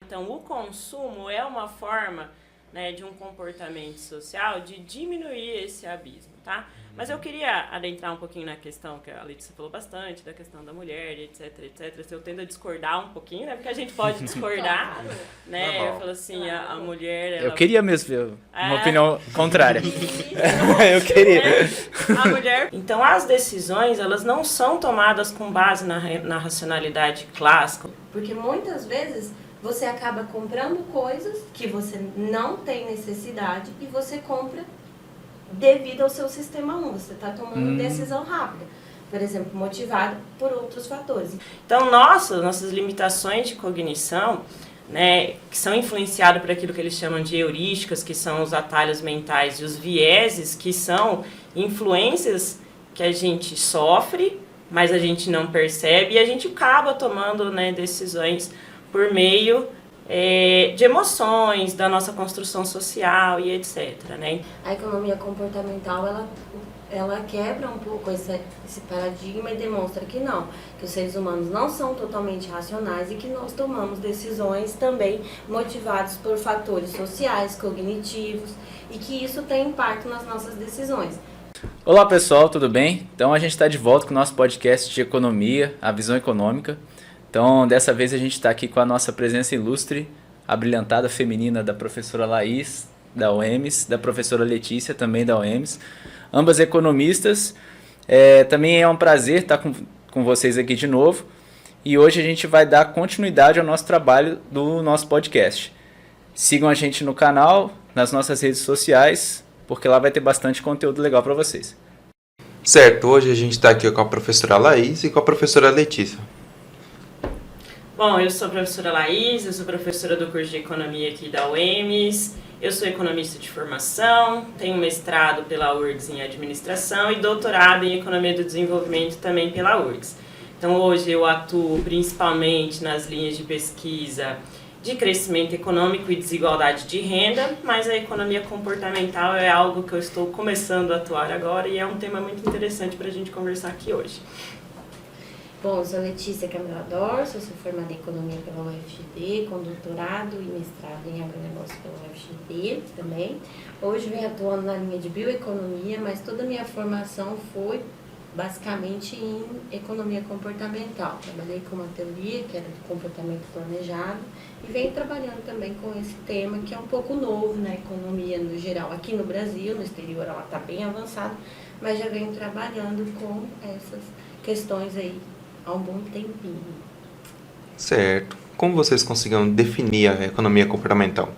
Então, o consumo é uma forma, né, de um comportamento social de diminuir esse abismo, tá? Mas eu queria adentrar um pouquinho na questão que a Letícia falou bastante, da questão da mulher, etc, etc. Eu tendo a discordar um pouquinho, né? Porque a gente pode discordar, Claro. né? Eu falo assim, a mulher... Ela... Eu queria mesmo ver uma opinião contrária. Eu queria. A mulher... Então, as decisões, elas não são tomadas com base na racionalidade clássica. Porque muitas vezes você acaba comprando coisas que você não tem necessidade e você compra devido ao seu sistema 1. Você está tomando decisão rápida. Por exemplo, motivado por outros fatores. Então, nossas limitações de cognição, né, que são influenciadas por aquilo que eles chamam de heurísticas, que são os atalhos mentais, e os vieses, que são influências que a gente sofre, mas a gente não percebe, e a gente acaba tomando, né, decisões por meio de emoções, da nossa construção social e etc. Né? A economia comportamental, ela quebra um pouco esse paradigma e demonstra que não, que os seres humanos não são totalmente racionais e que nós tomamos decisões também motivadas por fatores sociais, cognitivos, e que isso tem impacto nas nossas decisões. Olá pessoal, tudo bem? Então a gente está de volta com o nosso podcast de economia, a visão econômica. Então dessa vez a gente está aqui com a nossa presença ilustre, a brilhantada feminina da professora Laís, da UEMS, da professora Letícia, também da UEMS, ambas economistas. Também é um prazer estar com vocês aqui de novo, e hoje a gente vai dar continuidade ao nosso trabalho do nosso podcast. Sigam a gente no canal, nas nossas redes sociais, porque lá vai ter bastante conteúdo legal para vocês. Certo, hoje a gente está aqui com a professora Laís e com a professora Letícia. Bom, eu sou a professora Laís, eu sou professora do curso de Economia aqui da UEMS, eu sou economista de formação, tenho mestrado pela URGS em Administração e doutorado em Economia do Desenvolvimento também pela URGS. Então hoje eu atuo principalmente nas linhas de pesquisa de crescimento econômico e desigualdade de renda, mas a economia comportamental é algo que eu estou começando a atuar agora e é um tema muito interessante para a gente conversar aqui hoje. Bom, eu sou Letícia Camila Dorso, eu sou formada em Economia pela UFGD, com doutorado e mestrado em Agronegócio pela UFGD também. Hoje venho atuando na linha de bioeconomia, mas toda a minha formação foi basicamente em economia comportamental. Trabalhei com uma teoria que era do comportamento planejado e venho trabalhando também com esse tema que é um pouco novo na economia no geral. Aqui no Brasil, no exterior ela está bem avançada, mas já venho trabalhando com essas questões aí há um bom tempinho. Certo. Como vocês conseguiram definir a economia comportamental?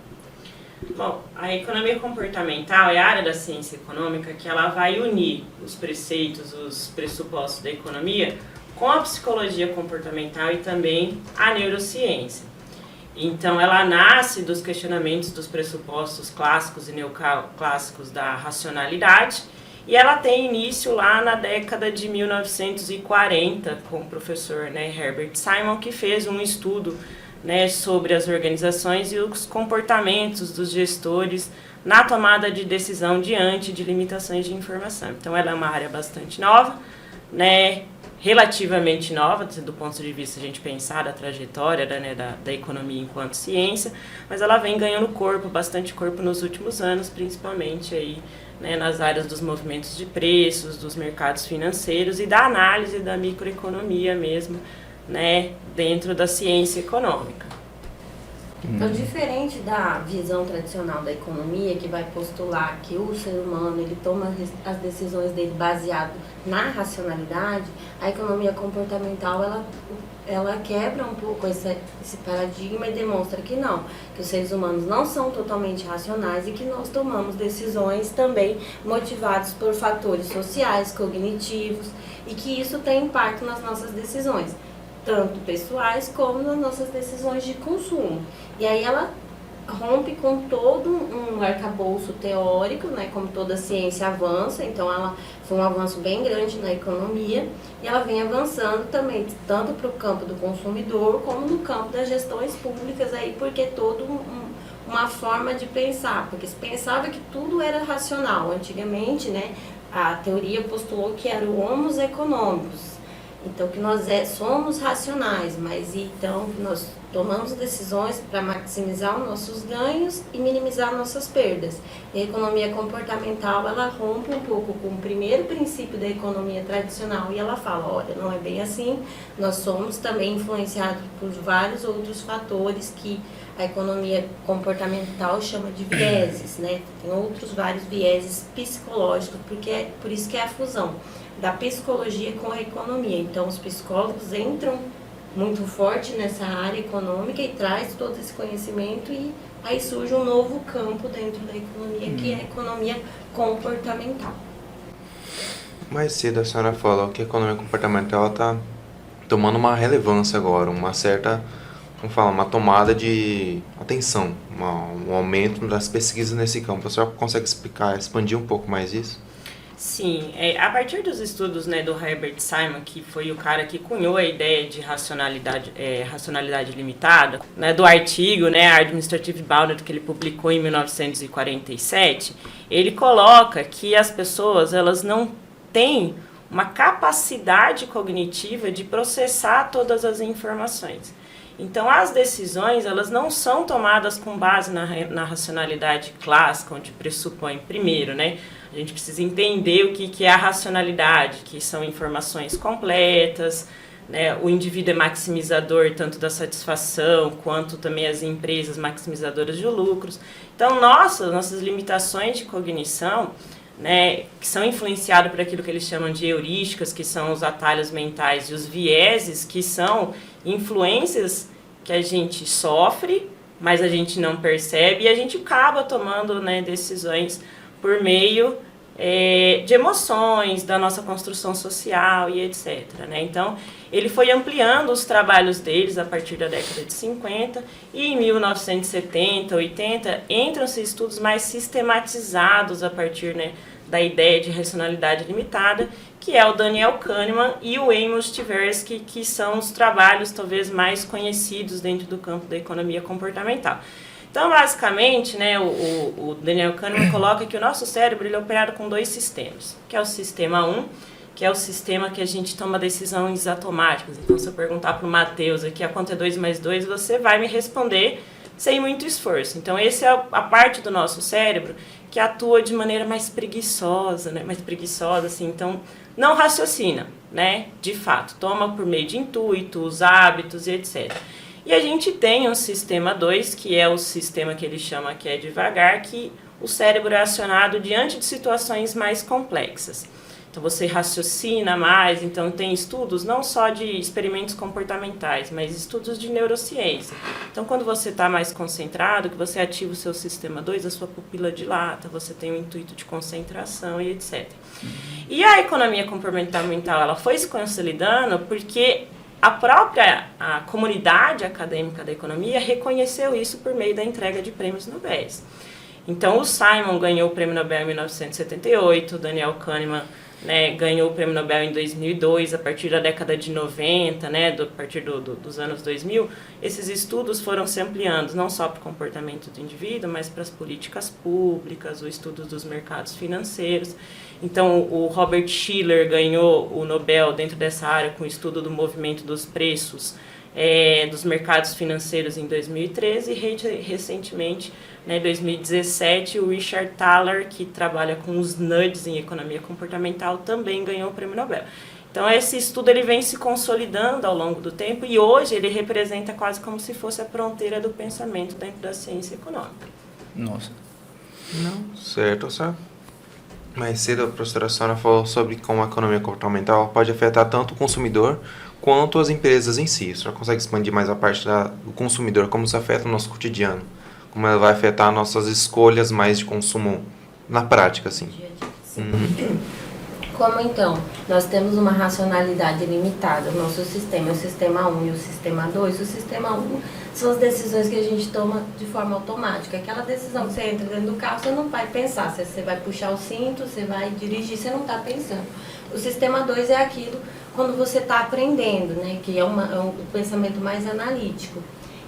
Bom, a economia comportamental é a área da ciência econômica que ela vai unir os preceitos, os pressupostos da economia com a psicologia comportamental e também a neurociência. Então, ela nasce dos questionamentos dos pressupostos clássicos e neoclássicos da racionalidade e ela tem início lá na década de 1940 com o professor, né, Herbert Simon, que fez um estudo, né, sobre as organizações e os comportamentos dos gestores na tomada de decisão diante de limitações de informação. Então, ela é uma área bastante nova, né, relativamente nova, do ponto de vista a gente pensar da trajetória, né, da economia enquanto ciência, mas ela vem ganhando corpo, bastante corpo nos últimos anos, principalmente aí, né, nas áreas dos movimentos de preços, dos mercados financeiros e da análise da microeconomia mesmo, né, dentro da ciência econômica. Então, diferente da visão tradicional da economia, que vai postular que o ser humano ele toma as decisões dele baseado na racionalidade, a economia comportamental ela quebra um pouco esse paradigma e demonstra que não, que os seres humanos não são totalmente racionais e que nós tomamos decisões também motivadas por fatores sociais, cognitivos, e que isso tem impacto nas nossas decisões, tanto pessoais como nas nossas decisões de consumo. E aí ela rompe com todo um arcabouço teórico, né, como toda ciência avança, então ela foi um avanço bem grande na economia e ela vem avançando também, tanto para o campo do consumidor como no campo das gestões públicas, aí, porque todo uma forma de pensar, porque se pensava que tudo era racional. Antigamente, né, a teoria postulou que era o homo economicus, Então, que nós somos racionais, mas então nós tomamos decisões para maximizar os nossos ganhos e minimizar nossas perdas. E a economia comportamental, ela rompe um pouco com o primeiro princípio da economia tradicional e ela fala, olha, não é bem assim, nós somos também influenciados por vários outros fatores que a economia comportamental chama de vieses, né? Tem outros vários vieses psicológicos, porque por isso que é a fusão da psicologia com a economia. Então, os psicólogos entram muito forte nessa área econômica e traz todo esse conhecimento e aí surge um novo campo dentro da economia, que é a economia comportamental. Mais cedo a senhora falou que a economia comportamental está tomando uma relevância agora, uma certa, vamos falar, uma tomada de atenção, um aumento das pesquisas nesse campo. A senhora consegue expandir um pouco mais isso? Sim, a partir dos estudos, né, do Herbert Simon, que foi o cara que cunhou a ideia de racionalidade limitada, né, do artigo, né, Administrative Boundary, que ele publicou em 1947, ele coloca que as pessoas, elas não têm uma capacidade cognitiva de processar todas as informações. Então, as decisões, elas não são tomadas com base na racionalidade clássica, onde pressupõe, primeiro, né, a gente precisa entender o que é a racionalidade, que são informações completas, né, o indivíduo é maximizador tanto da satisfação, quanto também as empresas maximizadoras de lucros. Então, nossas limitações de cognição, né, que são influenciadas por aquilo que eles chamam de heurísticas, que são os atalhos mentais, e os vieses, que são influências que a gente sofre, mas a gente não percebe, e a gente acaba tomando, né, decisões por meio de emoções, da nossa construção social e etc. Né? Então, ele foi ampliando os trabalhos deles a partir da década de 50 e em 1970, 80, entram-se estudos mais sistematizados a partir, né, da ideia de racionalidade limitada, que é o Daniel Kahneman e o Amos Tversky, que são os trabalhos talvez mais conhecidos dentro do campo da economia comportamental. Então, basicamente, né, o Daniel Kahneman coloca que o nosso cérebro ele é operado com dois sistemas, que é o sistema 1, que é o sistema que a gente toma decisões automáticas. Então, se eu perguntar para o Matheus aqui a quanto é 2 mais 2, você vai me responder sem muito esforço. Então, essa é a parte do nosso cérebro que atua de maneira mais preguiçosa, né, assim, então não raciocina, né, de fato, toma por meio de intuitos, hábitos e etc. E a gente tem um sistema 2, que é o sistema que ele chama que é devagar, que o cérebro é acionado diante de situações mais complexas. Então você raciocina mais, então tem estudos não só de experimentos comportamentais, mas estudos de neurociência. Então quando você está mais concentrado, que você ativa o seu sistema 2, a sua pupila dilata, você tem um intuito de concentração e etc. E a economia comportamental, ela foi se consolidando porque a comunidade acadêmica da economia reconheceu isso por meio da entrega de prêmios Nobel. Então, o Simon ganhou o prêmio Nobel em 1978, o Daniel Kahneman, né, ganhou o prêmio Nobel em 2002, a partir da década de 90, né, a partir dos anos 2000, esses estudos foram se ampliando, não só para o comportamento do indivíduo, mas para as políticas públicas, o estudo dos mercados financeiros. Então, o Robert Shiller ganhou o Nobel dentro dessa área com o estudo do movimento dos preços dos mercados financeiros em 2013 e recentemente, né, em 2017, o Richard Thaler, que trabalha com os nudges em economia comportamental, também ganhou o prêmio Nobel. Então, esse estudo ele vem se consolidando ao longo do tempo e hoje ele representa quase como se fosse a fronteira do pensamento dentro da ciência econômica. Nossa. Não, certo, sabe? Mais cedo a professora Sônia falou sobre como a economia comportamental pode afetar tanto o consumidor quanto as empresas em si. A senhora consegue expandir mais a parte do consumidor, como isso afeta o nosso cotidiano? Como ela vai afetar nossas escolhas mais de consumo na prática, assim? Como então? Nós temos uma racionalidade limitada. O nosso sistema é o sistema 1 e o sistema 2. O sistema 1 são as decisões que a gente toma de forma automática. Aquela decisão que você entra dentro do carro, você não vai pensar. Você vai puxar o cinto, você vai dirigir, você não está pensando. O sistema 2 é aquilo quando você está aprendendo, né? Que é um pensamento mais analítico.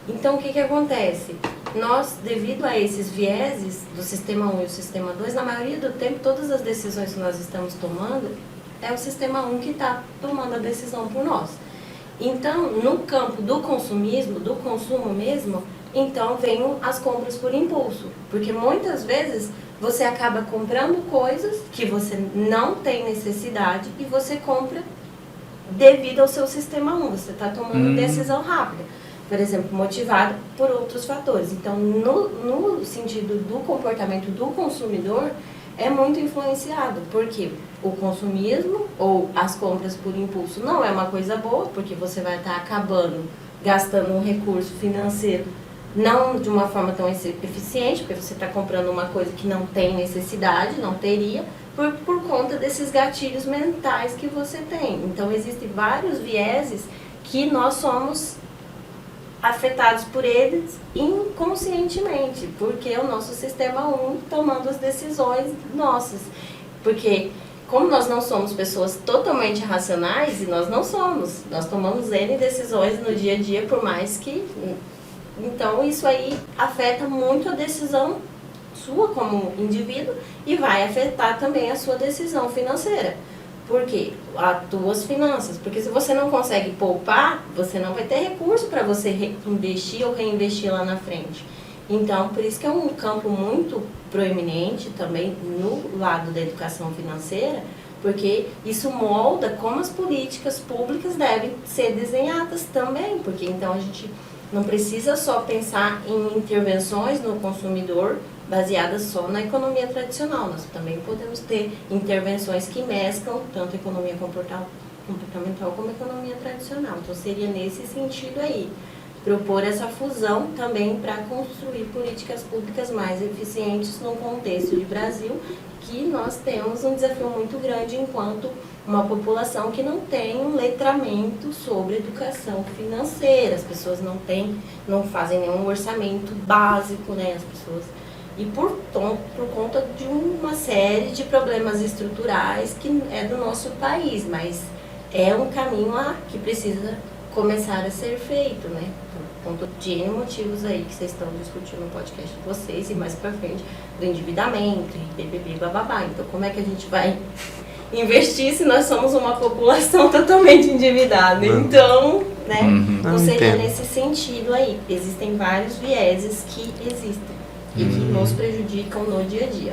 Então, o que acontece? Nós, devido a esses vieses do sistema 1 e o sistema 2, na maioria do tempo, todas as decisões que nós estamos tomando, é o Sistema 1 que está tomando a decisão por nós. Então, no campo do consumismo, do consumo mesmo, então vem as compras por impulso. Porque muitas vezes você acaba comprando coisas que você não tem necessidade e você compra devido ao seu Sistema 1. Você está tomando decisão rápida. Por exemplo, motivado por outros fatores. Então, no sentido do comportamento do consumidor, é muito influenciado, porque o consumismo ou as compras por impulso não é uma coisa boa, porque você vai estar acabando gastando um recurso financeiro não de uma forma tão eficiente, porque você está comprando uma coisa que não tem necessidade, não teria, por conta desses gatilhos mentais que você tem. Então, existem vários vieses que nós somos afetados por eles inconscientemente, porque é o nosso Sistema 1 tomando as decisões nossas. Porque como nós não somos pessoas totalmente racionais, e nós não somos, nós tomamos N decisões no dia a dia, por mais que... Então isso aí afeta muito a decisão sua como indivíduo e vai afetar também a sua decisão financeira. Por quê? As tuas finanças. Porque se você não consegue poupar, você não vai ter recurso para você investir ou reinvestir lá na frente. Então, por isso que é um campo muito proeminente também no lado da educação financeira, porque isso molda como as políticas públicas devem ser desenhadas também. Porque então a gente não precisa só pensar em intervenções no consumidor baseadas só na economia tradicional. Nós também podemos ter intervenções que mesclam tanto a economia comportamental como a economia tradicional. Então seria nesse sentido aí, propor essa fusão também para construir políticas públicas mais eficientes no contexto de Brasil, que nós temos um desafio muito grande enquanto uma população que não tem um letramento sobre educação financeira. As pessoas não fazem nenhum orçamento básico, né? As pessoas... E por conta de uma série de problemas estruturais que é do nosso país, mas é um caminho que precisa começar a ser feito, né? Por conta de N motivos aí que vocês estão discutindo no podcast de vocês e mais pra frente, do endividamento, e BBB, bababá. Então, como é que a gente vai investir se nós somos uma população totalmente endividada? Então, né? Não seria nesse sentido aí. Existem vários vieses que existem e que nos prejudicam no dia a dia.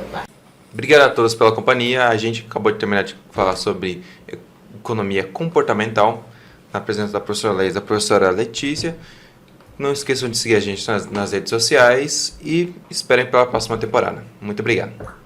Obrigado a todos pela companhia. A gente acabou de terminar de falar sobre economia comportamental, na presença da professora Leis e da professora Letícia. Não esqueçam de seguir a gente nas redes sociais e esperem pela próxima temporada. Muito obrigado.